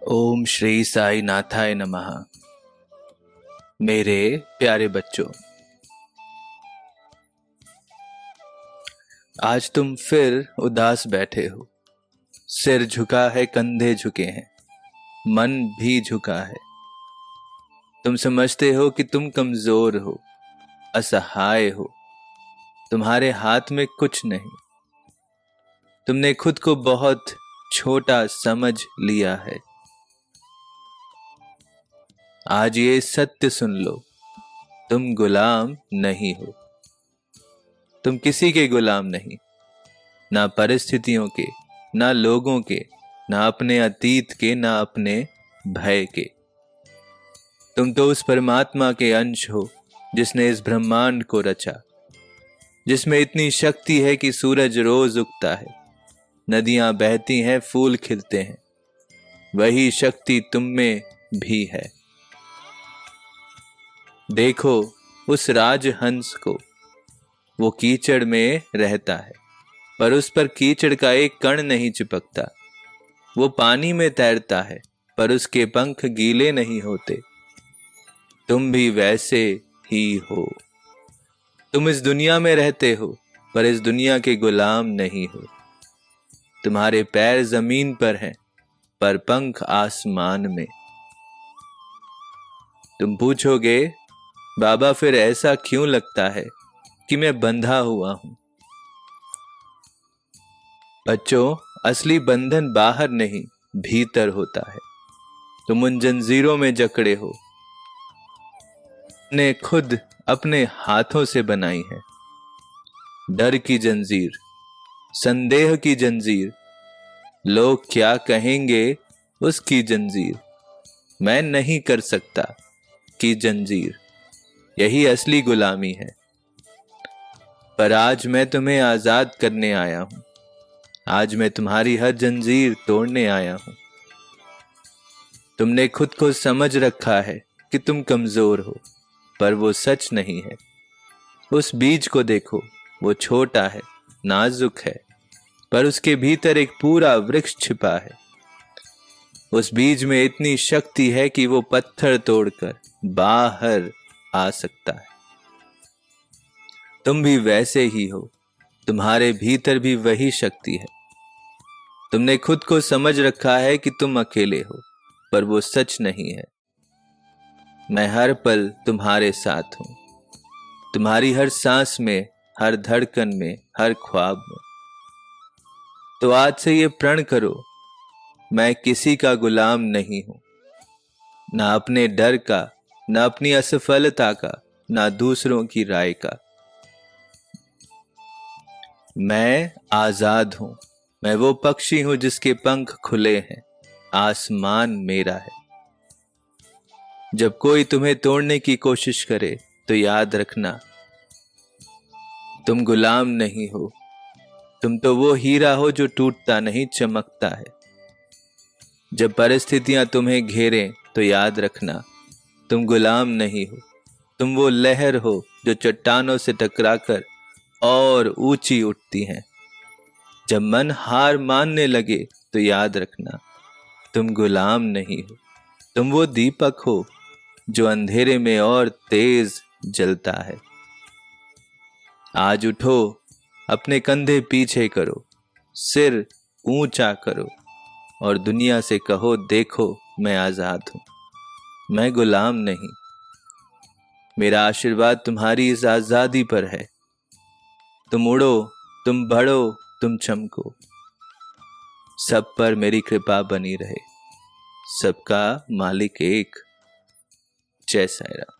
ओम श्री साई नाथाय नमः। मेरे प्यारे बच्चों, आज तुम फिर उदास बैठे हो। सिर झुका है, कंधे झुके हैं, मन भी झुका है। तुम समझते हो कि तुम कमजोर हो, असहाय हो, तुम्हारे हाथ में कुछ नहीं। तुमने खुद को बहुत छोटा समझ लिया है। आज ये सत्य सुन लो, तुम गुलाम नहीं हो। तुम किसी के गुलाम नहीं, ना परिस्थितियों के, ना लोगों के, ना अपने अतीत के, ना अपने भय के। तुम तो उस परमात्मा के अंश हो जिसने इस ब्रह्मांड को रचा, जिसमें इतनी शक्ति है कि सूरज रोज उगता है, नदियां बहती हैं, फूल खिलते हैं। वही शक्ति तुम में भी है। देखो उस राजहंस को, वो कीचड़ में रहता है पर उस पर कीचड़ का एक कण नहीं चिपकता। वो पानी में तैरता है पर उसके पंख गीले नहीं होते। तुम भी वैसे ही हो। तुम इस दुनिया में रहते हो पर इस दुनिया के गुलाम नहीं हो। तुम्हारे पैर जमीन पर हैं पर पंख आसमान में। तुम पूछोगे, बाबा फिर ऐसा क्यों लगता है कि मैं बंधा हुआ हूं? बच्चों, असली बंधन बाहर नहीं, भीतर होता है। तुम उन जंजीरों में जकड़े हो, ने खुद अपने हाथों से बनाई है। डर की जंजीर, संदेह की जंजीर, लोग क्या कहेंगे उसकी जंजीर, मैं नहीं कर सकता की जंजीर। यही असली गुलामी है। पर आज मैं तुम्हें आजाद करने आया हूं। आज मैं तुम्हारी हर जंजीर तोड़ने आया हूं। तुमने खुद को समझ रखा है कि तुम कमजोर हो, पर वो सच नहीं है। उस बीज को देखो, वो छोटा है, नाजुक है, पर उसके भीतर एक पूरा वृक्ष छिपा है। उस बीज में इतनी शक्ति है कि वो पत्थर तोड़कर बाहर आ सकता है। तुम भी वैसे ही हो, तुम्हारे भीतर भी वही शक्ति है। तुमने खुद को समझ रखा है कि तुम अकेले हो, पर वो सच नहीं है। मैं हर पल तुम्हारे साथ हूं, तुम्हारी हर सांस में, हर धड़कन में, हर ख्वाब में। तो आज से ये प्रण करो, मैं किसी का गुलाम नहीं हूं, ना अपने डर का, ना अपनी असफलता का, ना दूसरों की राय का। मैं आजाद हूं। मैं वो पक्षी हूं जिसके पंख खुले हैं। आसमान मेरा है। जब कोई तुम्हें तोड़ने की कोशिश करे तो याद रखना, तुम गुलाम नहीं हो। तुम तो वो हीरा हो जो टूटता नहीं, चमकता है। जब परिस्थितियां तुम्हें घेरें तो याद रखना, तुम गुलाम नहीं हो। तुम वो लहर हो जो चट्टानों से टकराकर और ऊंची उठती हैं। जब मन हार मानने लगे तो याद रखना, तुम गुलाम नहीं हो। तुम वो दीपक हो जो अंधेरे में और तेज जलता है। आज उठो, अपने कंधे पीछे करो, सिर ऊंचा करो और दुनिया से कहो, देखो मैं आजाद हूं, मैं गुलाम नहीं। मेरा आशीर्वाद तुम्हारी इस आजादी पर है। तुम उड़ो, तुम बढ़ो, तुम चमको। सब पर मेरी कृपा बनी रहे। सबका मालिक एक। जय साईं राम।